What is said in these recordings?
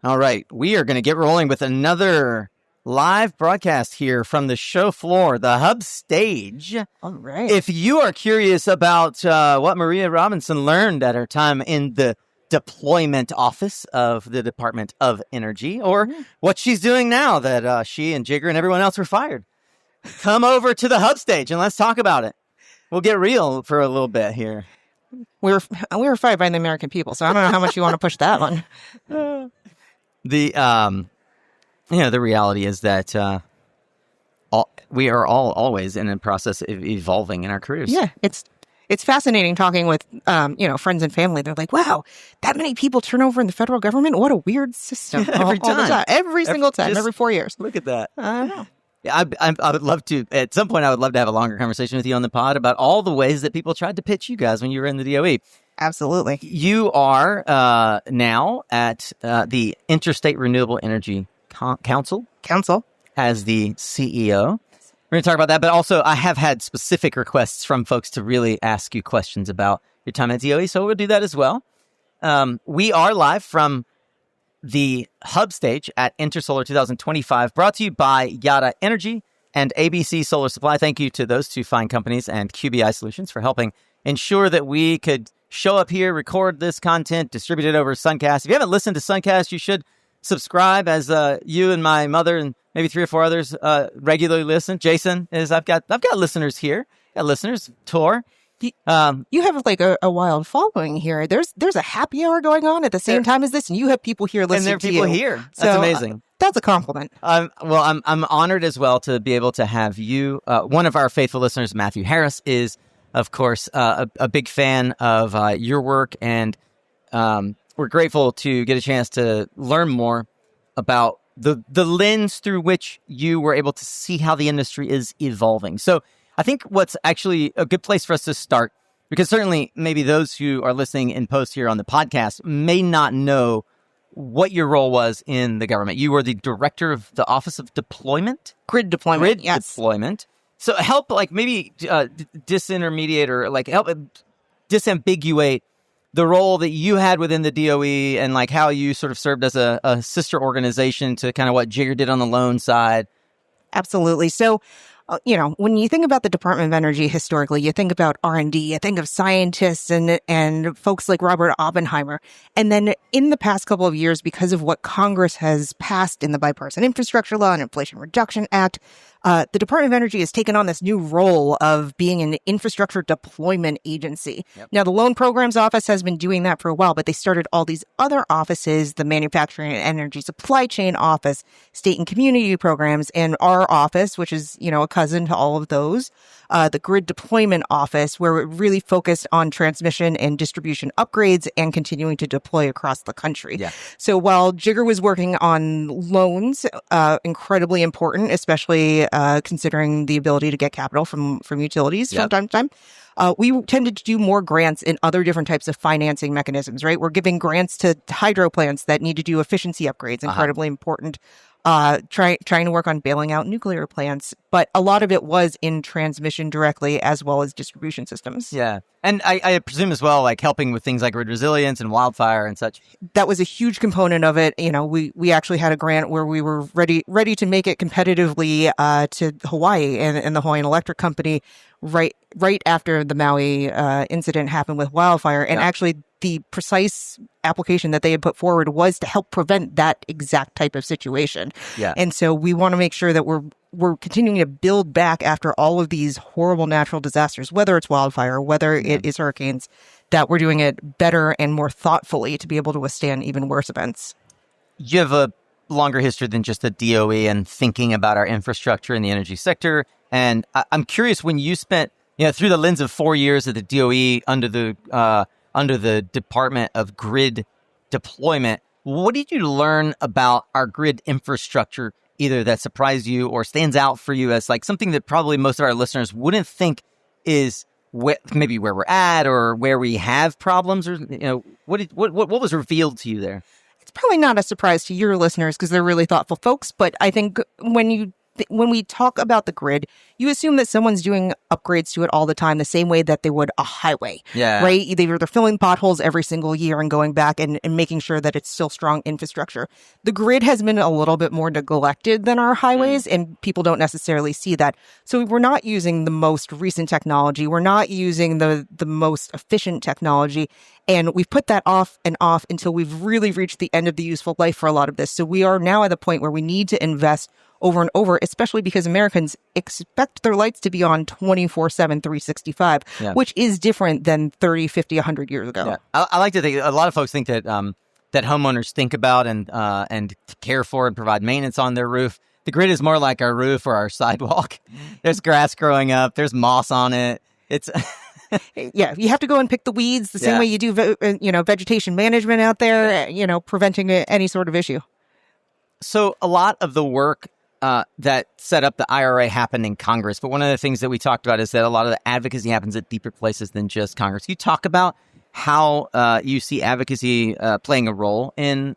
All right, we are going to get rolling with another live broadcast here from the show floor, the hub stage. All right. If you are curious about what Maria Robinson learned at her time in the deployment office of the Department of Energy, or what she's doing now that she and Jigger and everyone else were fired, come over to the hub stage and let's talk about it. We'll get real for a little bit here. We were fired by the American people, so I don't know how much you want to push that one. The reality is that we are all always in a process of evolving in our careers. Yeah, it's fascinating talking with friends and family. They're like, "Wow, that many people turn over in the federal government? What a weird system!" Every single time, every 4 years. Look at that. I know. Yeah, I would love to. At some point, I would love to have a longer conversation with you on the pod about all the ways that people tried to pitch you guys when you were in the DOE. Absolutely. You are now at the Interstate Renewable Energy Council as the CEO. We're going to talk about that, but also I have had specific requests from folks to really ask you questions about your time at DOE, so we'll do that as well. We are live from the hub stage at Intersolar 2025, brought to you by Yada Energy and ABC Solar Supply. Thank you to those two fine companies and QBI Solutions for helping ensure that we could show up here, record this content, distribute it over SunCast. If you haven't listened to SunCast, you should subscribe, as you and my mother and maybe 3 or 4 others regularly listen. Jason is. I've got listeners here. Got listeners. Tor. You have like a wild following here. There's a happy hour going on at the same time as this, and you have people here listening to you. And there are people here. That's amazing. That's a compliment. I'm honored as well to be able to have you. One of our faithful listeners, Matthew Harris, is of course a big fan of your work, and we're grateful to get a chance to learn more about the lens through which you were able to see how the industry is evolving. So I think what's actually a good place for us to start, because certainly maybe those who are listening in post here on the podcast may not know what your role was in the government. You were the director of the Office of Deployment? Grid deployment, yes. Deployment. So help maybe disintermediate or help disambiguate the role that you had within the DOE and how you sort of served as a sister organization to kind of what Jigger did on the loan side. Absolutely. So, when you think about the Department of Energy historically, you think about R&D, you think of scientists and folks like Robert Oppenheimer. And then in the past couple of years, because of what Congress has passed in the Bipartisan Infrastructure Law and Inflation Reduction Act, the Department of Energy has taken on this new role of being an infrastructure deployment agency. Yep. Now, the Loan Programs Office has been doing that for a while, but they started all these other offices, the Manufacturing and Energy Supply Chain Office, State and Community Programs, and our office, which is, a cousin to all of those, the Grid Deployment Office, where it really focused on transmission and distribution upgrades and continuing to deploy across the country. Yeah. So while Jigger was working on loans, incredibly important, especially considering the ability to get capital from utilities from time to time. We tended to do more grants in other different types of financing mechanisms, right? We're giving grants to hydro plants that need to do efficiency upgrades, incredibly important. Trying to work on bailing out nuclear plants, but a lot of it was in transmission directly as well as distribution systems. Yeah. And I presume as well, helping with things like grid resilience and wildfire and such. That was a huge component of it. We actually had a grant where we were ready to make it competitively to Hawaii and the Hawaiian Electric Company right after the Maui incident happened with wildfire. And actually the precise application that they had put forward was to help prevent that exact type of situation. Yeah. And so we want to make sure that we're continuing to build back after all of these horrible natural disasters, whether it's wildfire, whether it is hurricanes, that we're doing it better and more thoughtfully to be able to withstand even worse events. You have a longer history than just the DOE and thinking about our infrastructure in the energy sector. And I'm curious, when you spent, through the lens of 4 years at the DOE under the Department of Grid Deployment, what did you learn about our grid infrastructure, either that surprised you or stands out for you as something that probably most of our listeners wouldn't think is maybe where we're at or where we have problems, or what was revealed to you there? It's probably not a surprise to your listeners because they're really thoughtful folks, but I think when you when we talk about the grid, you assume that someone's doing upgrades to it all the time, the same way that they would a highway, right? They're filling potholes every single year and going back and making sure that it's still strong infrastructure. The grid has been a little bit more neglected than our highways, and people don't necessarily see that. So we're not using the most recent technology. We're not using the most efficient technology. And we've put that off and off until we've really reached the end of the useful life for a lot of this. So we are now at the point where we need to invest over and over, especially because Americans expect their lights to be on 24/7, 365, which is different than 30, 50, 100 years ago. Yeah. I like to think, a lot of folks think that that homeowners think about and care for and provide maintenance on their roof. The grid is more like our roof or our sidewalk. There's grass growing up. There's moss on it. It's... Yeah, you have to go and pick the weeds the same way you do, vegetation management out there, preventing any sort of issue. So a lot of the work that set up the IRA happened in Congress. But one of the things that we talked about is that a lot of the advocacy happens at deeper places than just Congress. Can you talk about how you see advocacy playing a role in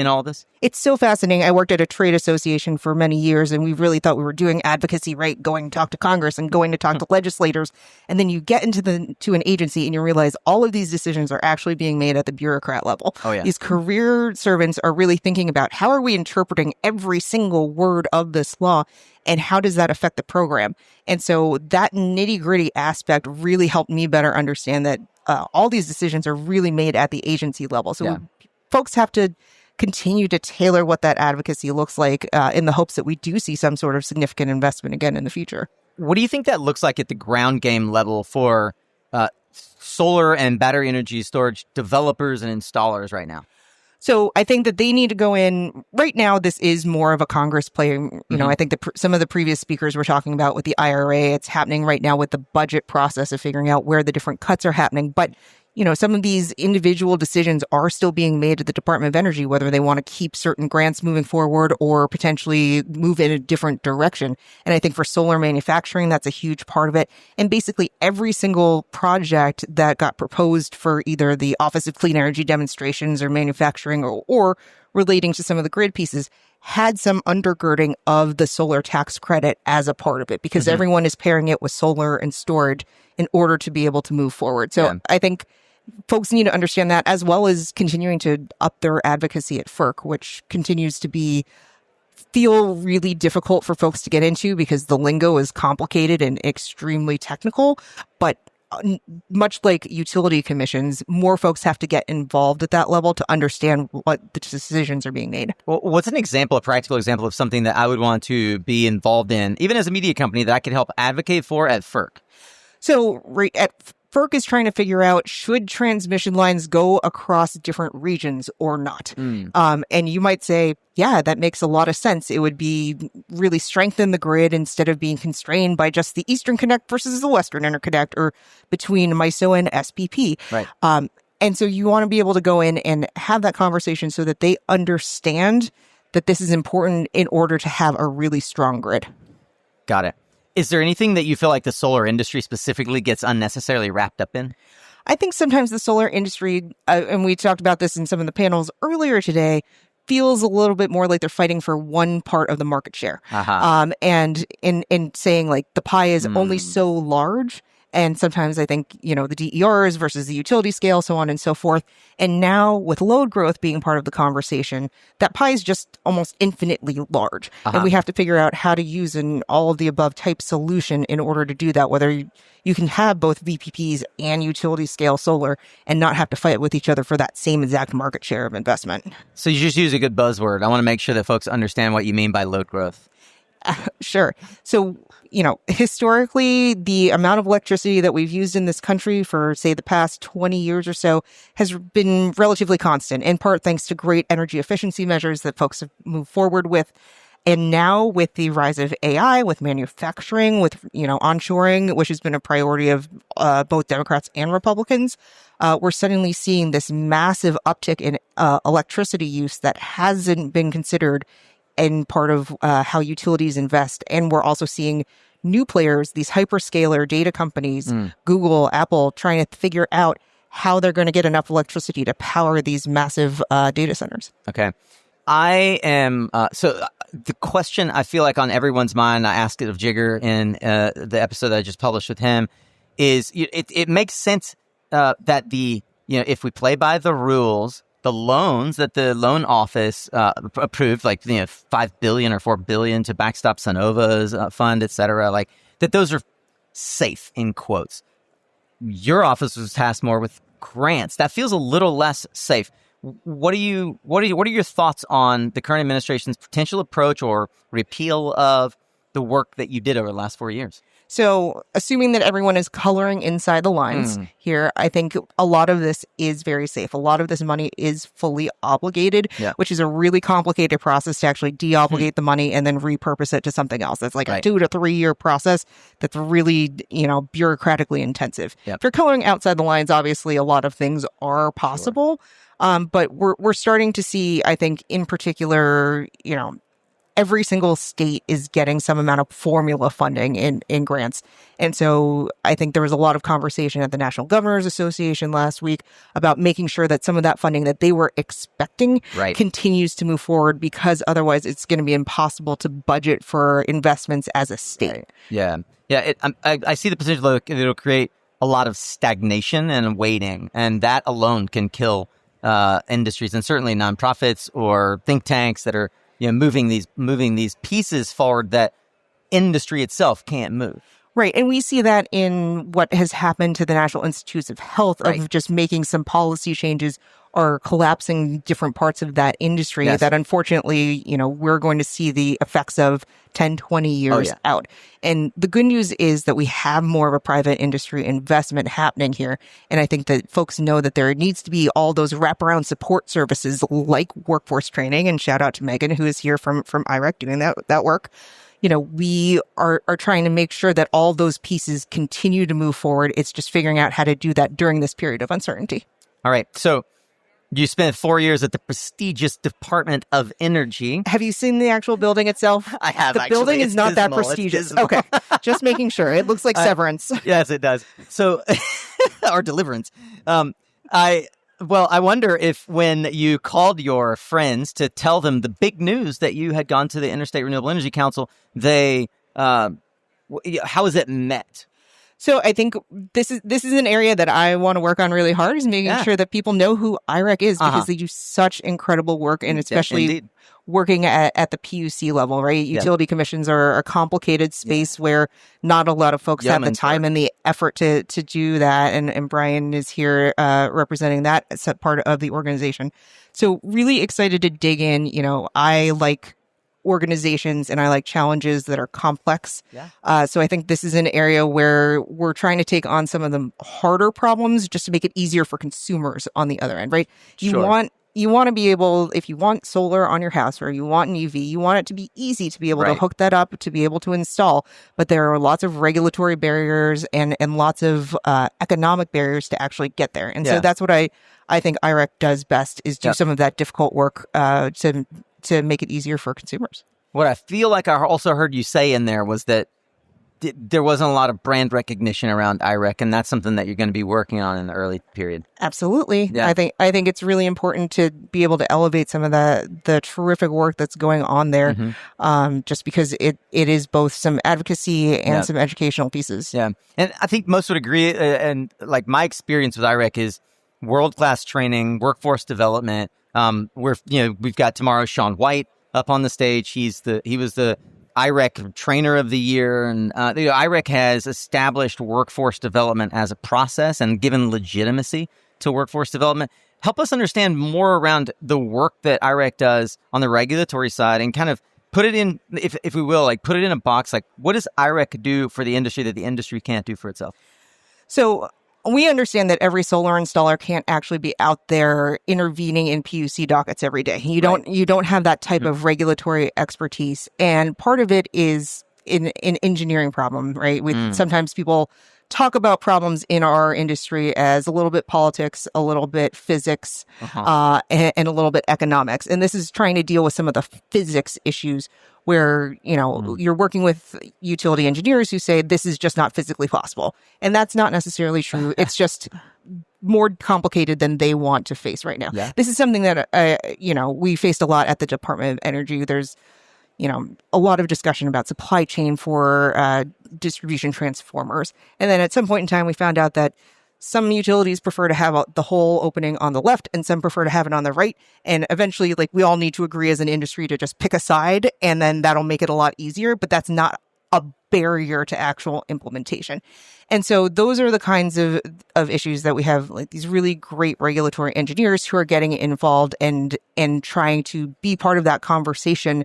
all this? It's so fascinating. I worked at a trade association for many years, and we really thought we were doing advocacy right, going to talk to Congress and going to talk to legislators. And then you get to an agency and you realize all of these decisions are actually being made at the bureaucrat level. Oh, yeah. These career servants are really thinking about how are we interpreting every single word of this law, and how does that affect the program? And so that nitty-gritty aspect really helped me better understand that all these decisions are really made at the agency level. So folks have to continue to tailor what that advocacy looks like in the hopes that we do see some sort of significant investment again in the future. What do you think that looks like at the ground game level for solar and battery energy storage developers and installers right now? So I think that they need to go in right now. This is more of a Congress play. I think some of the previous speakers were talking about with the IRA. It's happening right now with the budget process of figuring out where the different cuts are happening. But some of these individual decisions are still being made at the Department of Energy, whether they want to keep certain grants moving forward or potentially move in a different direction. And I think for solar manufacturing, that's a huge part of it. And basically every single project that got proposed for either the Office of Clean Energy demonstrations or manufacturing or relating to some of the grid pieces had some undergirding of the solar tax credit as a part of it, because everyone is pairing it with solar and storage in order to be able to move forward. So I think folks need to understand that, as well as continuing to up their advocacy at FERC, which continues to feel really difficult for folks to get into because the lingo is complicated and extremely technical. But much like utility commissions, more folks have to get involved at that level to understand what the decisions are being made. Well, what's a practical example of something that I would want to be involved in, even as a media company, that I could help advocate for at FERC? So right at FERC is trying to figure out, should transmission lines go across different regions or not? And you might say, yeah, that makes a lot of sense. It would be really strengthen the grid instead of being constrained by just the Eastern Connect versus the Western Interconnect, or between MISO and SPP. Right. And so you want to be able to go in and have that conversation so that they understand that this is important in order to have a really strong grid. Got it. Is there anything that you feel like the solar industry specifically gets unnecessarily wrapped up in? I think sometimes the solar industry, and we talked about this in some of the panels earlier today, feels a little bit more like they're fighting for one part of the market share. And in saying like the pie is only so large. And sometimes I think, the DERs versus the utility scale, so on and so forth. And now with load growth being part of the conversation, that pie is just almost infinitely large. And we have to figure out how to use an all of the above type solution in order to do that, whether you can have both VPPs and utility scale solar and not have to fight with each other for that same exact market share of investment. So you just use a good buzzword. I want to make sure that folks understand what you mean by load growth. Sure. So, historically, the amount of electricity that we've used in this country for, say, the past 20 years or so has been relatively constant, in part thanks to great energy efficiency measures that folks have moved forward with. And now with the rise of AI, with manufacturing, with, onshoring, which has been a priority of both Democrats and Republicans, we're suddenly seeing this massive uptick in electricity use that hasn't been considered and part of how utilities invest. And we're also seeing new players, these hyperscaler data companies, Google, Apple, trying to figure out how they're going to get enough electricity to power these massive data centers. Okay. I am, so the question I feel like on everyone's mind, I asked it of Jigger in the episode that I just published with him, is it makes sense that if we play by the rules, the loans that the loan office approved, like $5 billion or $4 billion to backstop Sunnova's fund, et cetera, like that those are safe in quotes. Your office was tasked more with grants. That feels a little less safe. What are your thoughts on the current administration's potential approach or repeal of the work that you did over the last 4 years? So, assuming that everyone is coloring inside the lines here, I think a lot of this is very safe. A lot of this money is fully obligated, which is a really complicated process to actually deobligate the money and then repurpose it to something else. It's like a 2 to 3 year process that's really, bureaucratically intensive. If you're coloring outside the lines, obviously a lot of things are possible. But we're starting to see, I think, in particular, every single state is getting some amount of formula funding in grants. And so I think there was a lot of conversation at the National Governors Association last week about making sure that some of that funding that they were expecting continues to move forward, because otherwise it's going to be impossible to budget for investments as a state. Yeah. I see the potential that it'll create a lot of stagnation and waiting, and that alone can kill industries, and certainly nonprofits or think tanks that are moving these pieces forward that industry itself can't move. Right. And we see that in what has happened to the National Institutes of Health of just making some policy changes or collapsing different parts of that industry that unfortunately, we're going to see the effects of 10, 20 years out. And the good news is that we have more of a private industry investment happening here. And I think that folks know that there needs to be all those wraparound support services like workforce training. And shout out to Megan, who is here from IREC doing that work. We are trying to make sure that all those pieces continue to move forward. It's just figuring out how to do that during this period of uncertainty. All right. So you spent 4 years at the prestigious Department of Energy. Have you seen the actual building itself? I have, The building is not that prestigious. Okay. Just making sure. It looks like Severance. Yes, it does. So, or Deliverance. I wonder if when you called your friends to tell them the big news that you had gone to the Interstate Renewable Energy Council, how is it met? So I think this is an area that I want to work on really hard, is making sure that people know who IREC is, because they do such incredible work, and especially working at the PUC level, right? Utility commissions are a complicated space where not a lot of folks have the time and the effort to do that. And Brian is here representing that as part of the organization. So really excited to dig in. I like organizations and I like challenges that are complex. So I think this is an area where we're trying to take on some of the harder problems just to make it easier for consumers on the other end, right? You want to be able, if you want solar on your house or you want an EV, you want it to be easy to be able to hook that up, to be able to install. But there are lots of regulatory barriers and lots of economic barriers to actually get there. And so that's what I think IREC does best, is do some of that difficult work to make it easier for consumers. What I feel like I also heard you say in there was that there wasn't a lot of brand recognition around IREC, and that's something that you're going to be working on in the early period. Absolutely. I think it's really important to be able to elevate some of the terrific work that's going on there, just because it is both some advocacy and some educational pieces. Yeah. And I think most would agree, and like my experience with IREC is world-class training, workforce development. We've got tomorrow Sean White up on the stage. He was the IREC Trainer of the Year, and IREC has established workforce development as a process and given legitimacy to workforce development. Help us understand more around the work that IREC does on the regulatory side, and kind of put it in, if we will, like put it in a box. Like, what does IREC do for the industry that the industry can't do for itself? So we understand that every solar installer can't actually be out there intervening in PUC dockets every day. You don't have that type of regulatory expertise, and part of it is an engineering problem, right? Sometimes people talk about problems in our industry as a little bit politics, a little bit physics, and a little bit economics. And this is trying to deal with some of the physics issues where, you're working with utility engineers who say this is just not physically possible. And that's not necessarily true. It's just more complicated than they want to face right now. This is something that, we faced a lot at the Department of Energy. There's a lot of discussion about supply chain for distribution transformers. And then at some point in time, we found out that some utilities prefer to have the whole opening on the left and some prefer to have it on the right. And eventually, like, we all need to agree as an industry to just pick a side, and then that'll make it a lot easier. But that's not a barrier to actual implementation. And so those are the kinds of issues that we have, like these really great regulatory engineers who are getting involved and trying to be part of that conversation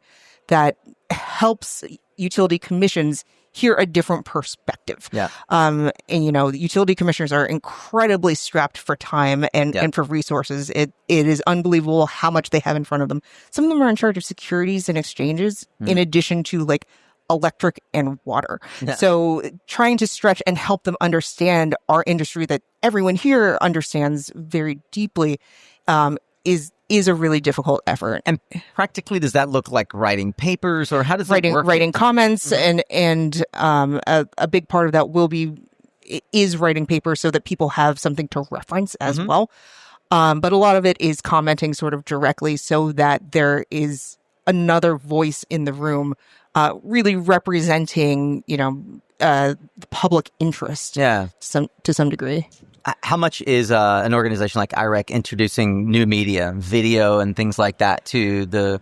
that helps utility commissions hear a different perspective. Yeah. And, utility commissioners are incredibly strapped for time and for resources. It is unbelievable how much they have in front of them. Some of them are in charge of securities and exchanges in addition to like electric and water. Yeah. So trying to stretch and help them understand our industry that everyone here understands very deeply is a really difficult effort. And practically, does that look like writing papers, or how does it work? Writing comments, and a big part of that is writing papers so that people have something to reference as well. But a lot of it is commenting sort of directly so that there is another voice in the room, really representing, the public interest to some degree. How much is an organization like IREC introducing new media, video, and things like that to the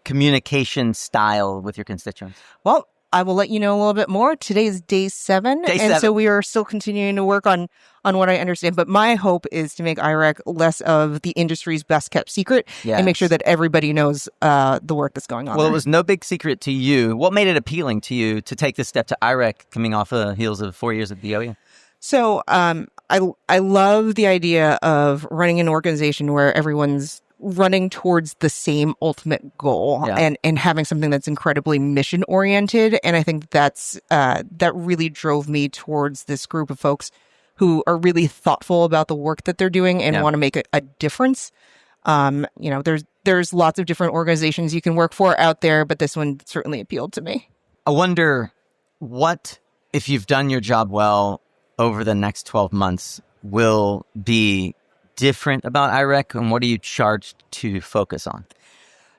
communication style with your constituents? Well, I will let you know a little bit more. Today is day 7. So we are still continuing to work on what I understand. But my hope is to make IREC less of the industry's best kept secret and make sure that everybody knows the work that's going on. Well, it was no big secret to you. What made it appealing to you to take this step to IREC coming off the heels of 4 years at DOE? So I love the idea of running an organization where everyone's running towards the same ultimate goal and having something that's incredibly mission oriented. And I think that really drove me towards this group of folks who are really thoughtful about the work that they're doing and want to make a difference. There's lots of different organizations you can work for out there, but this one certainly appealed to me. I wonder what, if you've done your job well over the next 12 months, will be different about IREC, and what are you charged to focus on?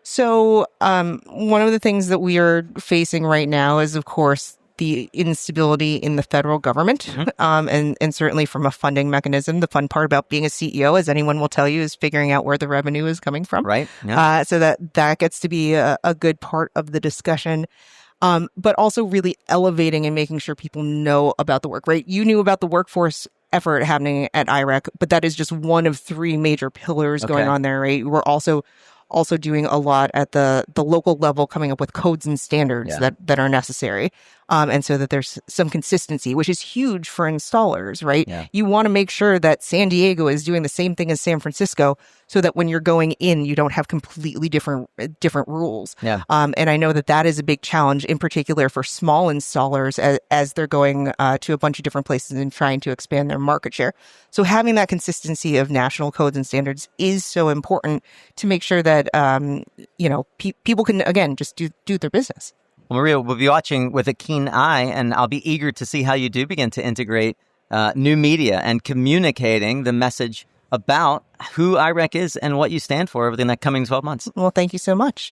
So one of the things that we are facing right now is, of course, the instability in the federal government, and certainly from a funding mechanism. The fun part about being a CEO, as anyone will tell you, is figuring out where the revenue is coming from. Right. Yeah. So that gets to be a good part of the discussion. But also really elevating and making sure people know about the work, right? You knew about the workforce effort happening at IREC, but that is just one of 3 major pillars going on there, right? We're also doing a lot at the local level, coming up with codes and standards that are necessary. And so that there's some consistency, which is huge for installers, right? Yeah. You want to make sure that San Diego is doing the same thing as San Francisco so that when you're going in, you don't have completely different rules. Yeah. And I know that is a big challenge, in particular for small installers as they're going to a bunch of different places and trying to expand their market share. So having that consistency of national codes and standards is so important to make sure that, people can, again, just do their business. Well, Maria, we'll be watching with a keen eye, and I'll be eager to see how you do begin to integrate new media and communicating the message about who IREC is and what you stand for over the next coming 12 months. Well, thank you so much.